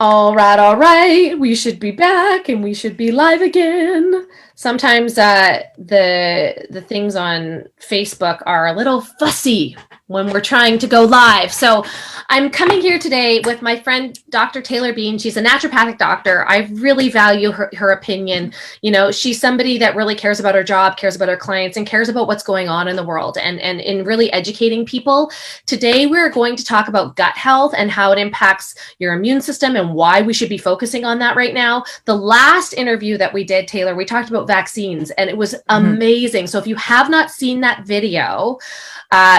All right. We should be back and we should be live again. Sometimes the things on Facebook are a little fussy when we're trying to go live. So I'm coming here today with my friend Dr. Taylor Bean. She's a naturopathic doctor. I really value her opinion. You know, she's somebody that really cares about her job, cares about her clients, and cares about what's going on in the world and in really educating people. Today, we're going to talk about gut health and how it impacts your immune system and why we should be focusing on that right now. The last interview that we did, Taylor, we talked about vaccines and it was amazing. So if you have not seen that video,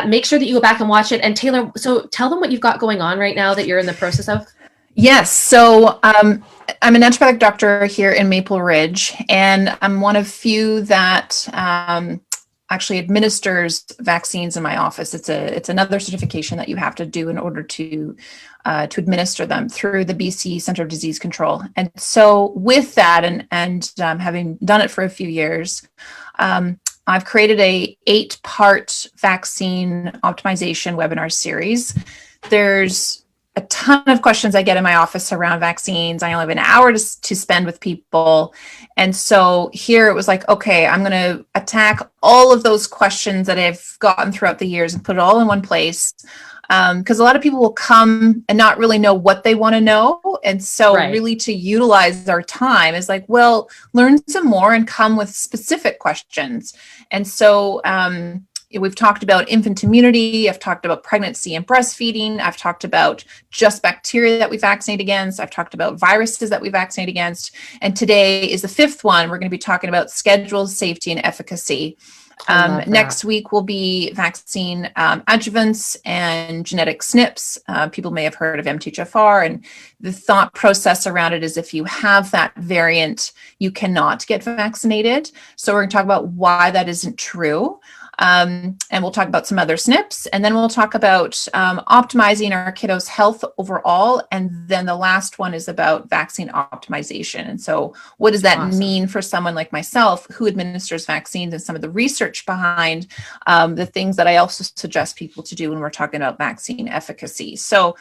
make sure that you go back and watch it. And Taylor, so tell them what you've got going on right now that you're in the process of. Yes. So I'm a naturopathic doctor here in Maple Ridge, and I'm one of few that actually administers vaccines in my office. It's another certification that you have to do in order to administer them through the BC Centre of Disease Control. And so with that, and having done it for a few years, I've created a 8-part vaccine optimization webinar series. There's a ton of questions I get in my office around vaccines. I only have an hour to spend with people. And so here it was like, okay, I'm going to attack all of those questions that I've gotten throughout the years and put it all in one place. Because a lot of people will come and not really know what they want to know. And so really to utilize our time is like, well, learn some more and come with specific questions. And so we've talked about infant immunity. I've talked about pregnancy and breastfeeding. I've talked about just bacteria that we vaccinate against. I've talked about viruses that we vaccinate against. And today is the 5th one. We're going to be talking about schedules, safety, and efficacy. Next week will be vaccine adjuvants and genetic SNPs. People may have heard of MTHFR, and the thought process around it is if you have that variant, you cannot get vaccinated. So we're going to talk about why that isn't true. And we'll talk about some other SNPs, and then we'll talk about optimizing our kiddos' health overall. And then the last one is about vaccine optimization. And so what does that mean for someone like myself who administers vaccines, and some of the research behind the things that I also suggest people to do when we're talking about vaccine efficacy. So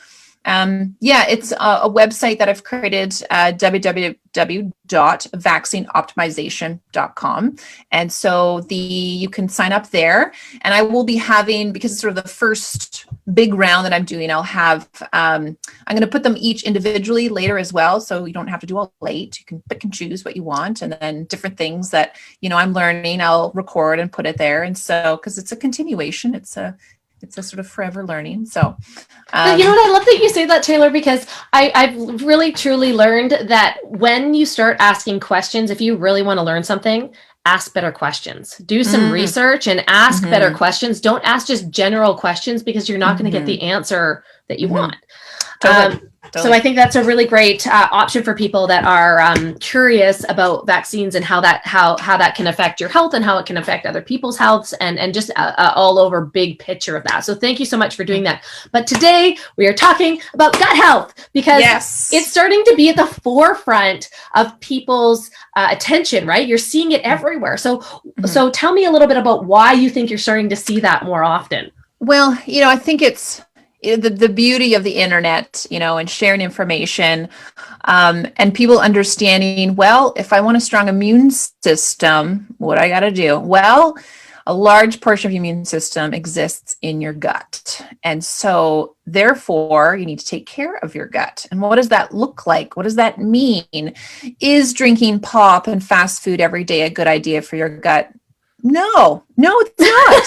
it's a website that I've created, www.vaccineoptimization.com. And so you can sign up there, and I will be having, because it's sort of the first big round that I'm doing, I'm going to put them each individually later as well. So you don't have to do all 8. You can pick and choose what you want. And then different things that, I'm learning, I'll record and put it there. And so, cause it's a continuation, it's a sort of forever learning. So, I love that you say that, Taylor, because I've really truly learned that when you start asking questions, if you really want to learn something, ask better questions, do some research and ask better questions. Don't ask just general questions, because you're not going to get the answer that you want. Totally. So I think that's a really great option for people that are curious about vaccines and how that can affect your health and how it can affect other people's healths, and just all over big picture of that. So thank you so much for doing that. But today we are talking about gut health, because it's starting to be at the forefront of people's attention, right? You're seeing it everywhere. So tell me a little bit about why you think you're starting to see that more often. Well, I think it's the beauty of the internet, and sharing information, and people understanding, well, if I want a strong immune system, what I got to do? Well, a large portion of your immune system exists in your gut. And so therefore you need to take care of your gut. And what does that look like? What does that mean? Is drinking pop and fast food every day a good idea for your gut? No, it's not.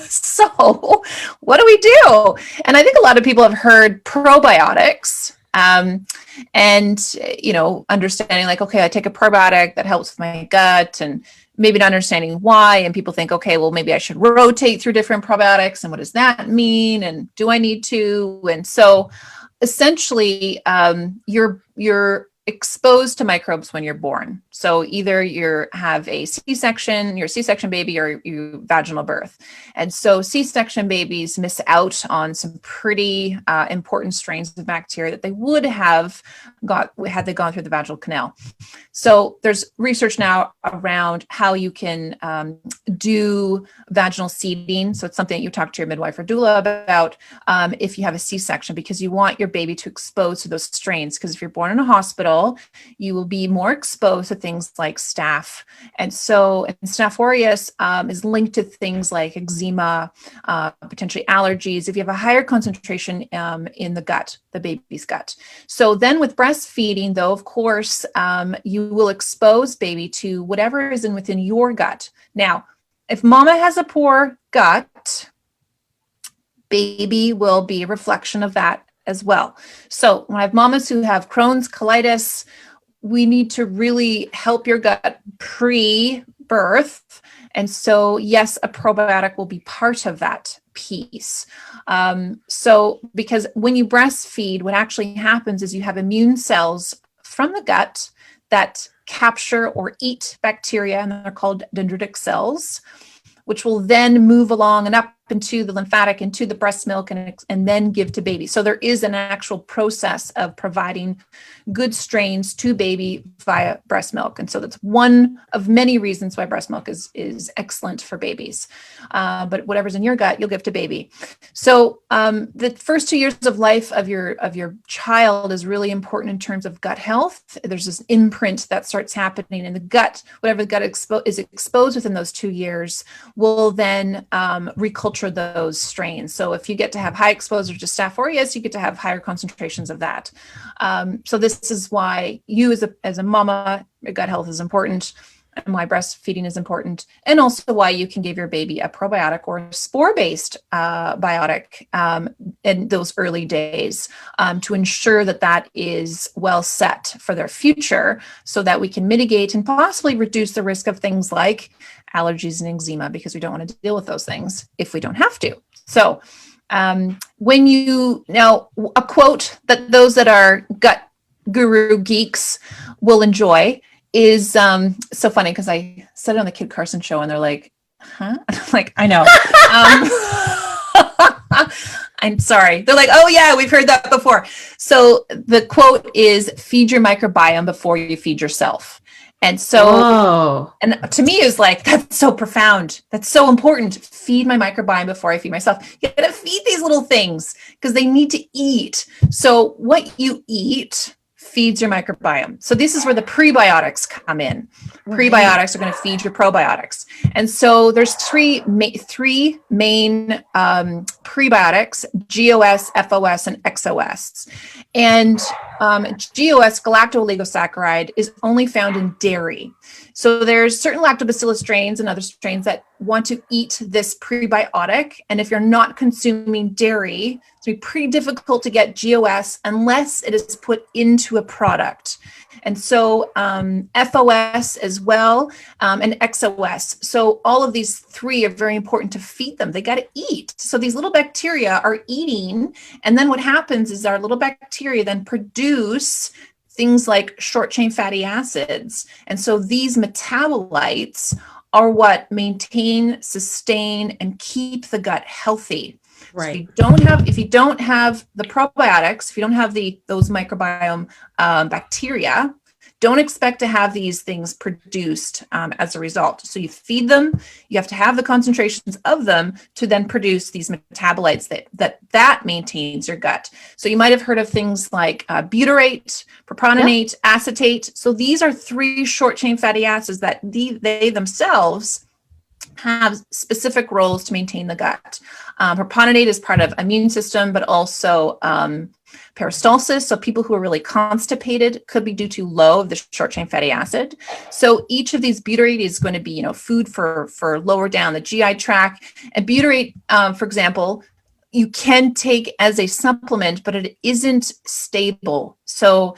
So what do we do? And I think a lot of people have heard probiotics, and, understanding like, okay, I take a probiotic that helps with my gut, and maybe not understanding why. And people think, okay, well, maybe I should rotate through different probiotics. And what does that mean? And do I need to? And so essentially, your exposed to microbes when you're born. So either you have a C-section, you're a C-section baby, or you vaginal birth. And so C-section babies miss out on some pretty important strains of bacteria that they would have got had they gone through the vaginal canal. So there's research now around how you can do vaginal seeding. So it's something that you talk to your midwife or doula about if you have a C-section, because you want your baby to expose to those strains. Because if you're born in a hospital, you will be more exposed to things like staph. And so Staph aureus is linked to things like eczema, potentially allergies, if you have a higher concentration in the gut, the baby's gut. So then with breastfeeding, though, of course, you will expose baby to whatever is within your gut. Now, if mama has a poor gut, baby will be a reflection of that as well. So when I have mamas who have Crohn's, colitis, we need to really help your gut pre-birth. And so, yes, a probiotic will be part of that piece. So because when you breastfeed, what actually happens is you have immune cells from the gut that capture or eat bacteria, and they're called dendritic cells, which will then move along and up into the lymphatic, into the breast milk, and then give to baby. So there is an actual process of providing good strains to baby via breast milk. And so that's one of many reasons why breast milk is excellent for babies. But whatever's in your gut, you'll give to baby. So the first 2 years of life of your child is really important in terms of gut health. There's this imprint that starts happening in the gut. Whatever the gut is exposed within those 2 years will then reculture those strains. So if you get to have high exposure to Staph aureus, you get to have higher concentrations of that. So this is why you as a mama, your gut health is important, and why breastfeeding is important, and also why you can give your baby a probiotic or a spore-based biotic in those early days to ensure that that is well set for their future, so that we can mitigate and possibly reduce the risk of things like allergies and eczema, because we don't want to deal with those things if we don't have to. So when now a quote that those that are gut guru geeks will enjoy is so funny, because I said it on the Kid Carson show and they're like, huh? I'm like, I know. I'm sorry. They're like, oh yeah, we've heard that before. So the quote is, feed your microbiome before you feed yourself. And so, and to me is like, that's so profound. That's so important. Feed my microbiome before I feed myself. You gotta feed these little things because they need to eat. So what you eat feeds your microbiome. So this is where the prebiotics come in. Right. Prebiotics are going to feed your probiotics. And so there's three main prebiotics: GOS, FOS, and XOS. And GOS, galacto-oligosaccharide, is only found in dairy. So there's certain lactobacillus strains and other strains that want to eat this prebiotic. And if you're not consuming dairy, it's going to be pretty difficult to get GOS unless it is put into a product. And so FOS as well, and XOS. So all of these three are very important to feed them. They got to eat. So these little bacteria are eating. And then what happens is our little bacteria then produce things like short chain fatty acids. And so these metabolites are what maintain, sustain, and keep the gut healthy. Right. So if you don't have the probiotics, if you don't have those microbiome bacteria, don't expect to have these things produced as a result. So you feed them, you have to have the concentrations of them to then produce these metabolites that maintains your gut. So you might have heard of things like butyrate, propionate, acetate. So these are 3 short chain fatty acids that they themselves have specific roles to maintain the gut. Propionate is part of immune system, but also peristalsis. So people who are really constipated could be due to low of the short chain fatty acid. So each of these butyrate is going to be, food for lower down the GI tract. And butyrate, for example, you can take as a supplement, but it isn't stable. So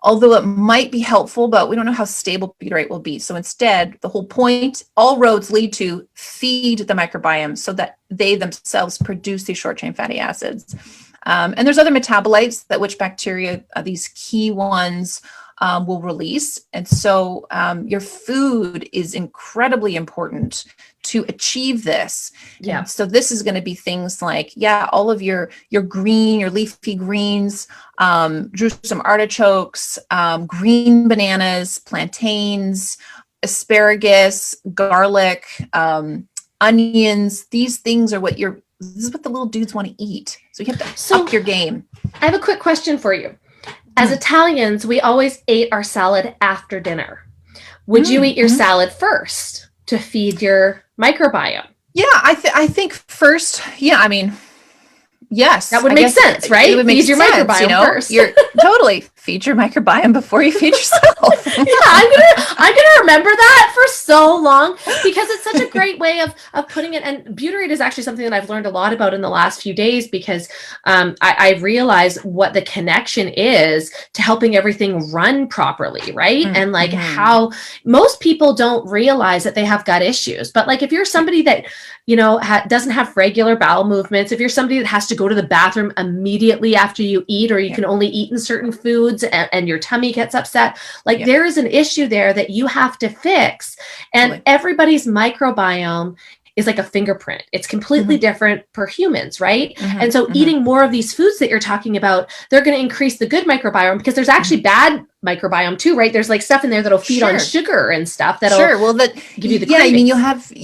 although it might be helpful, but we don't know how stable butyrate will be. So instead, the whole point, all roads lead to feed the microbiome so that they themselves produce these short chain fatty acids. And there's other metabolites that which bacteria, these key ones, will release. And so your food is incredibly important to achieve this. Yeah. And so this is going to be things like, all of your leafy greens, drew some artichokes, green bananas, plantains, asparagus, garlic, onions. These things are this is what the little dudes want to eat. So you have to up your game. I have a quick question for you. As Italians, we always ate our salad after dinner. Would you eat your salad first to feed your microbiome? Yeah, I think first, yes. That would make sense, right? It would make feed your sense, microbiome first. You're totally feed your microbiome before you feed yourself. I'm gonna remember that for so long because it's such a great way of putting it. And butyrate is actually something that I've learned a lot about in the last few days because I realized what the connection is to helping everything run properly, right? And like how most people don't realize that they have gut issues. But like if you're somebody that doesn't have regular bowel movements, if you're somebody that has to go to the bathroom immediately after you eat, or you can only eat in certain foods and your tummy gets upset, like there is an issue there that you have to fix. And everybody's microbiome is like a fingerprint. It's completely different per humans, right? And so eating more of these foods that you're talking about, they're going to increase the good microbiome because there's actually bad microbiome too, right? There's like stuff in there that'll feed on sugar and stuff that'll give you the cravings. I mean, you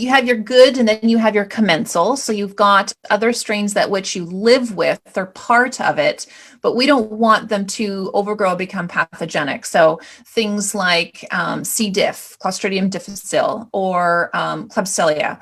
have your good and then you have your commensal. So you've got other strains that which you live with, they're part of it, but we don't want them to overgrow, become pathogenic. So things like C. diff, Clostridium difficile, or Klebsiella.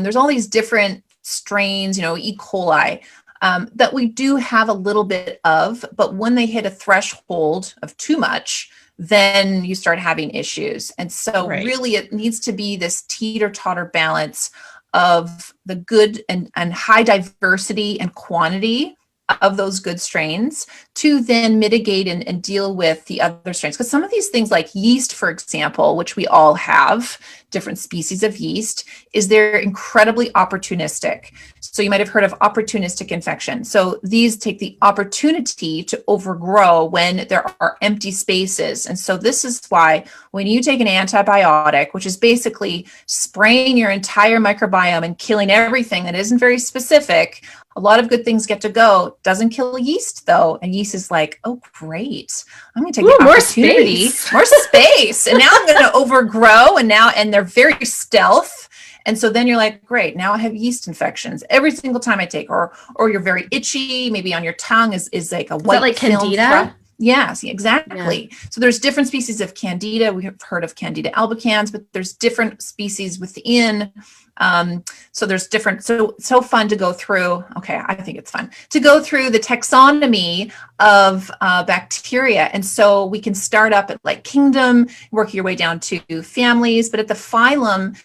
There's all these different strains, E. coli, that we do have a little bit of, but when they hit a threshold of too much, then you start having issues. And so really it needs to be this teeter-totter balance of the good and high diversity and quantity of those good strains to then mitigate and deal with the other strains. Because some of these things like yeast, for example, which we all have, different species of yeast, they're incredibly opportunistic. So you might have heard of opportunistic infection. So these take the opportunity to overgrow when there are empty spaces. And so this is why when you take an antibiotic, which is basically spraying your entire microbiome and killing everything that isn't very specific, a lot of good things get to go. Doesn't kill yeast though. And yeast is like, oh, great. I'm going to take the opportunity, more space. And now I'm going to overgrow. And they're very stealth. And so then you're like, great, now I have yeast infections every single time I take, or you're very itchy, maybe on your tongue is like a white like Candida? Yes, exactly. Yeah. So there's different species of Candida. We have heard of Candida albicans, but there's different species within. So there's different, so fun to go through. Okay. I think it's fun to go through the taxonomy of bacteria. And so we can start up at like kingdom, work your way down to families, but at the phylum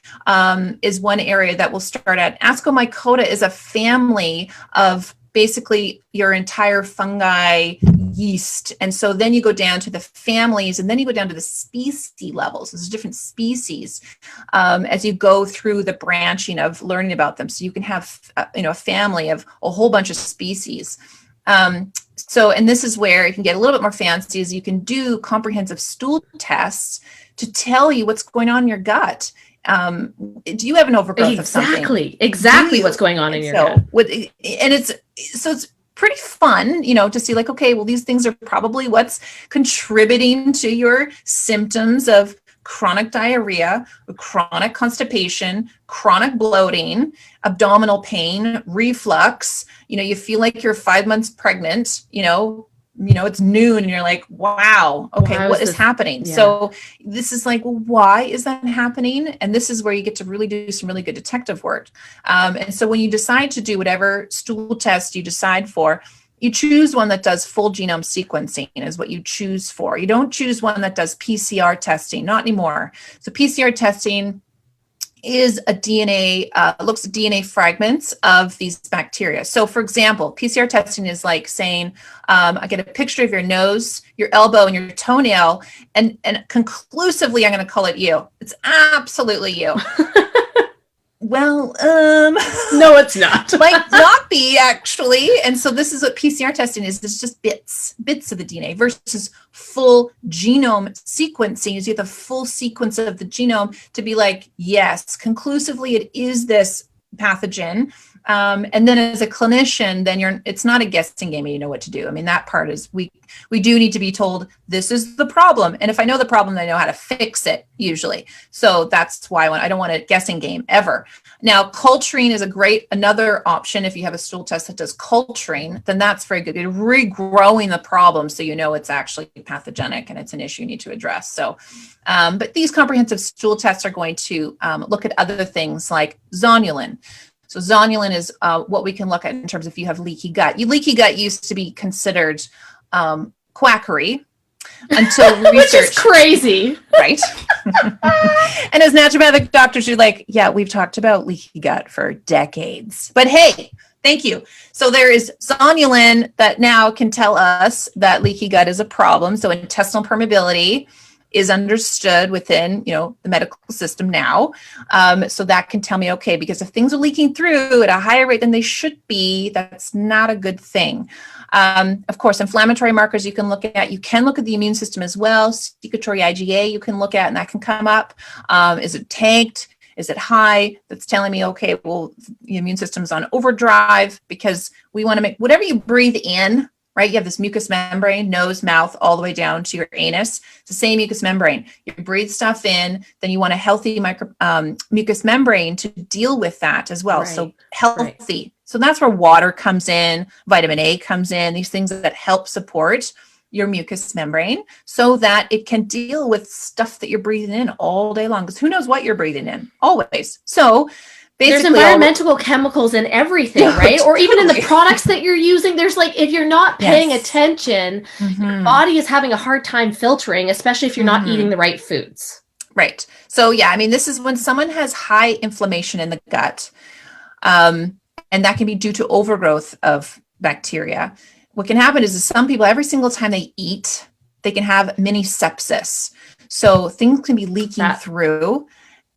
is one area that we'll start at. Ascomycota is a family of basically your entire fungi yeast. And so then you go down to the families and then you go down to the species levels. There's different species as you go through the branching of learning about them. So you can have, a family of a whole bunch of species. And this is where you can get a little bit more fancy is you can do comprehensive stool tests to tell you what's going on in your gut. Do you have an overgrowth of something? Exactly what's going on in your gut. It's pretty fun, to see like, okay, well, these things are probably what's contributing to your symptoms of chronic diarrhea, chronic constipation, chronic bloating, abdominal pain, reflux. You feel like you're 5 months pregnant, it's noon and you're like, wow, okay, what is happening? Yeah. So this is like, well, why is that happening? And this is where you get to really do some really good detective work. And so when you decide to do whatever stool test you decide for, you choose one that does full genome sequencing is what you choose for. You don't choose one that does PCR testing, not anymore. So PCR testing is a DNA, looks at DNA fragments of these bacteria. So for example, PCR testing is like saying, I get a picture of your nose, your elbow, and your toenail, and conclusively, I'm going to call it you. It's absolutely you. well, No, it's not. might not be actually. And so this is what PCR testing is. It's just bits of the DNA versus full genome sequencing. Is you get the full sequence of the genome to be like, yes, conclusively it is this pathogen. And then as a clinician, then it's not a guessing game and you know what to do. I mean, that part is we do need to be told this is the problem. And if I know the problem, I know how to fix it usually. So that's why I don't want a guessing game ever. Now, culturing is another option. If you have a stool test that does culturing, then that's very good. You're regrowing the problem so you know it's actually pathogenic and it's an issue you need to address. So, but these comprehensive stool tests are going to look at other things like zonulin. So zonulin is what we can look at in terms of if you have leaky gut. Leaky gut used to be considered quackery until research. Which is crazy. Right. And as naturopathic doctors, you're like, yeah, we've talked about leaky gut for decades. But hey, thank you. So there is zonulin that now can tell us that leaky gut is a problem. So intestinal permeability is understood within, the medical system now. So that can tell me, okay, because if things are leaking through at a higher rate than they should be, that's not a good thing. Of course, inflammatory markers you can look at. You can look at the immune system as well. Secretory IgA you can look at, and that can come up. Is it tanked? Is it high? That's telling me, okay, well, the immune system's on overdrive, because we want to make whatever you breathe in, right? You have this mucous membrane, nose, mouth, all the way down to your anus. It's the same mucous membrane. You breathe stuff in, then you want a healthy mucous membrane to deal with that as well. Right. So healthy. Right. So that's where water comes in, vitamin A comes in, these things that help support your mucous membrane so that it can deal with stuff that you're breathing in all day long. Because who knows what you're breathing in? Always. So there's environmental chemicals in everything, right? Or even in the products that you're using. There's if you're not paying attention, your body is having a hard time filtering, especially if you're not eating the right foods. Right. So yeah, I mean, this is when someone has high inflammation in the gut, and that can be due to overgrowth of bacteria. What can happen is some people, every single time they eat, they can have mini sepsis. So things can be leaking through.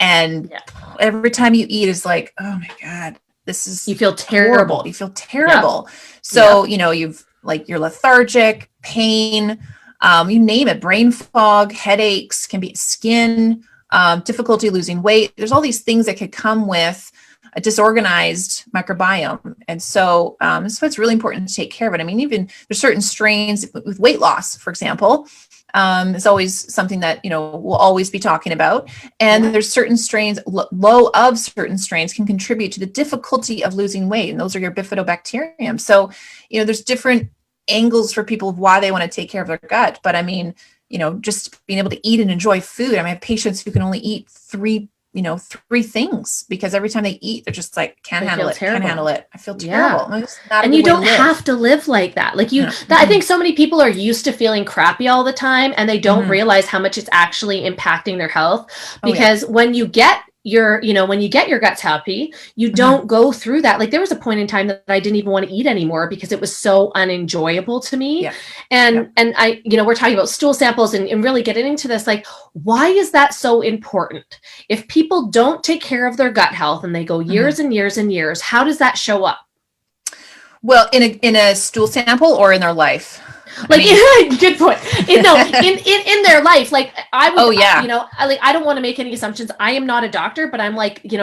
And every time you eat is like, oh my God, you feel terrible. You feel terrible. Yep. So, you're lethargic, pain, you name it, brain fog, headaches, can be skin, difficulty losing weight. There's all these things that could come with a disorganized microbiome. And so it's really important to take care of it. I mean, even there's certain strains with weight loss, for example, is always something that, we'll always be talking about. And there's certain strains, low of certain strains can contribute to the difficulty of losing weight. And those are your bifidobacterium. So, there's different angles for people of why they want to take care of their gut. But I mean, just being able to eat and enjoy food. I mean, I have patients who can only eat three things because every time they eat, they're just like, can't handle it. I feel terrible. And you don't have to live like that. I think so many people are used to feeling crappy all the time, and they don't realize how much it's actually impacting their health. Because when you get your guts happy, you don't go through that. There was a point in time that I didn't even want to eat anymore because it was so unenjoyable to me. Yeah. And I, we're talking about stool samples and really getting into this, why is that so important? If people don't take care of their gut health and they go years and years and years, how does that show up? Well, in a stool sample or in their life? Good point. In their life, I would, I don't want to make any assumptions. I am not a doctor, but I'm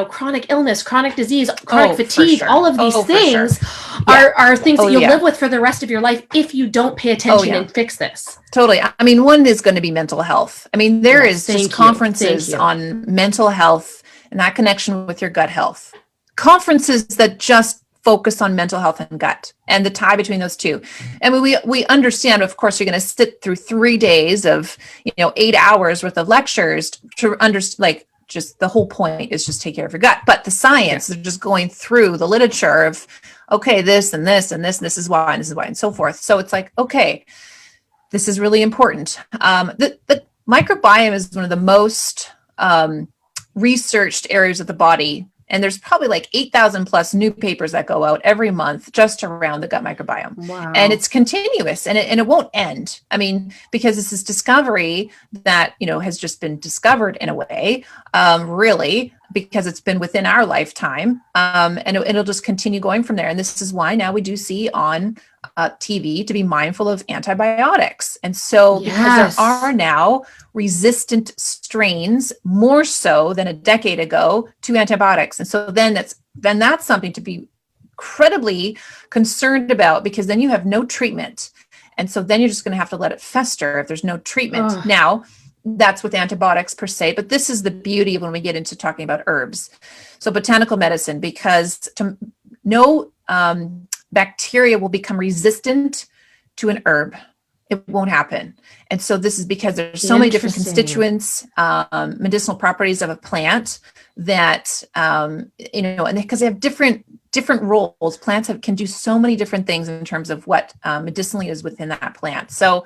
chronic illness, chronic disease, chronic fatigue, all of these things are things that you'll live with for the rest of your life if you don't pay attention and fix this. Totally. I mean, one is going to be mental health. I mean, there is just conferences on mental health and that connection with your gut health. Conferences that just focus on mental health and gut and the tie between those two. And we understand, of course, you're going to sit through 3 days of, 8 hours worth of lectures to understand, just the whole point is just take care of your gut. But the science is just going through the literature of, okay, this and this and this, and this is why, and this is why, and so forth. So it's okay, this is really important. The microbiome is one of the most researched areas of the body. And there's probably 8,000 plus new papers that go out every month just around the gut microbiome. Wow. And it's continuous and it won't end. I mean, because this is discovery that, has just been discovered in a way, really, because it's been within our lifetime, and it'll just continue going from there. And this is why now we do see on TV to be mindful of antibiotics. And so because there are now resistant strains more so than a decade ago to antibiotics. And so then that's something to be incredibly concerned about, because then you have no treatment. And so then you're just going to have to let it fester if there's no treatment. Now, that's with antibiotics per se, but this is the beauty of when we get into talking about herbs. So botanical medicine, because no bacteria will become resistant to an herb. It won't happen. And so this is because there's so many different constituents, medicinal properties of a plant that, and because they have different roles. Plants can do so many different things in terms of what medicinally is within that plant. So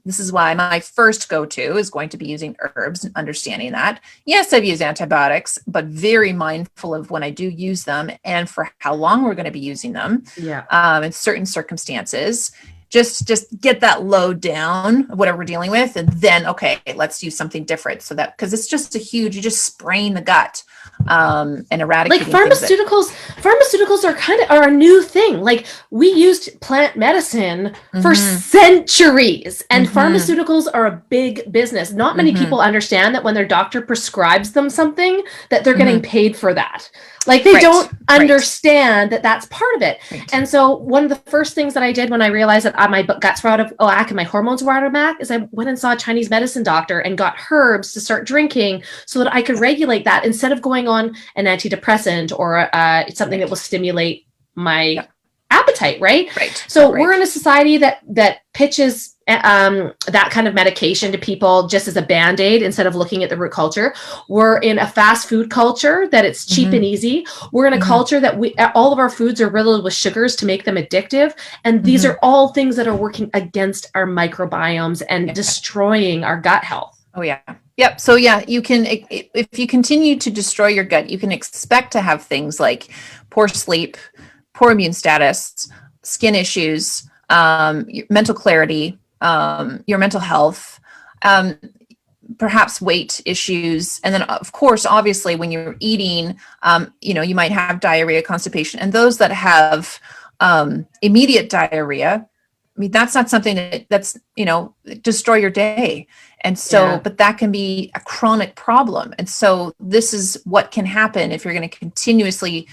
this is why my first go-to is going to be using herbs and understanding that. Yes, I've used antibiotics, but very mindful of when I do use them and for how long we're going to be using them in certain circumstances. Just get that load down, whatever we're dealing with, and then, okay, let's use something different. So that, because it's just you're just spraying the gut and eradicating. Like pharmaceuticals are a new thing. Like we used plant medicine for centuries, and pharmaceuticals are a big business. Not many people understand that when their doctor prescribes them something, that they're getting paid for that. Like they don't understand that that's part of it. And so one of the first things that I did when I realized that my guts were out of whack and my hormones were out of whack is I went and saw a Chinese medicine doctor and got herbs to start drinking so that I could regulate that instead of going on an antidepressant or something that will stimulate my appetite, right? So we're in a society that pitches that kind of medication to people just as a band-aid instead of looking at the root culture. We're in a fast food culture that it's cheap and easy. We're in a culture that all of our foods are riddled with sugars to make them addictive. And these are all things that are working against our microbiomes and destroying our gut health. Oh, yeah. Yep. So yeah, you can, if you continue to destroy your gut, you can expect to have things like poor sleep, poor immune status, skin issues, mental clarity, your mental health, perhaps weight issues. And then of course, obviously when you're eating, you might have diarrhea, constipation, and those that have immediate diarrhea, I mean, that's not something that's destroy your day. And so, but that can be a chronic problem. And so this is what can happen if you're going to continuously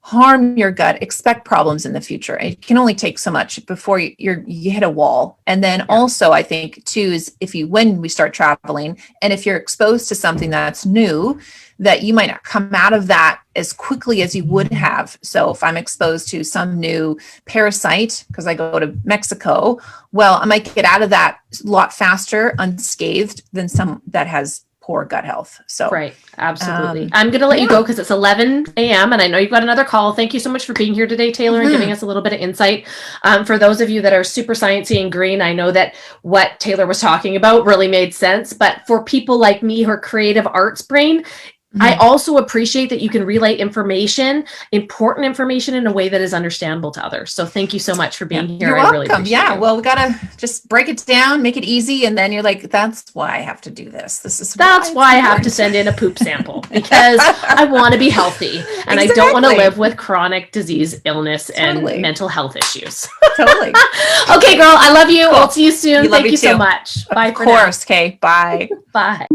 harm your gut, expect problems in the future. It can only take so much before you hit a wall. And then also I think too, is when we start traveling and if you're exposed to something that's new, that you might not come out of that as quickly as you would have. So if I'm exposed to some new parasite, because I go to Mexico, well, I might get out of that a lot faster unscathed than some that has poor gut health. So right. Absolutely. I'm going to let you go because it's 11 a.m. and I know you've got another call. Thank you so much for being here today, Taylor, and giving us a little bit of insight. For those of you that are super sciencey and green, I know that what Taylor was talking about really made sense. But for people like me who are creative arts brain, I also appreciate that you can relay important information in a way that is understandable to others. So thank you so much for being here. You're I welcome. really appreciate it. Well, we got to just break it down, make it easy. And then you're like, that's why I have to do this. That's why I have to send in a poop sample because I want to be healthy and I don't want to live with chronic disease, illness, and mental health issues. Totally. Okay, girl. I love you. Cool. I'll see you soon. Thank you so much. Bye. Of course. Okay. Bye. Bye.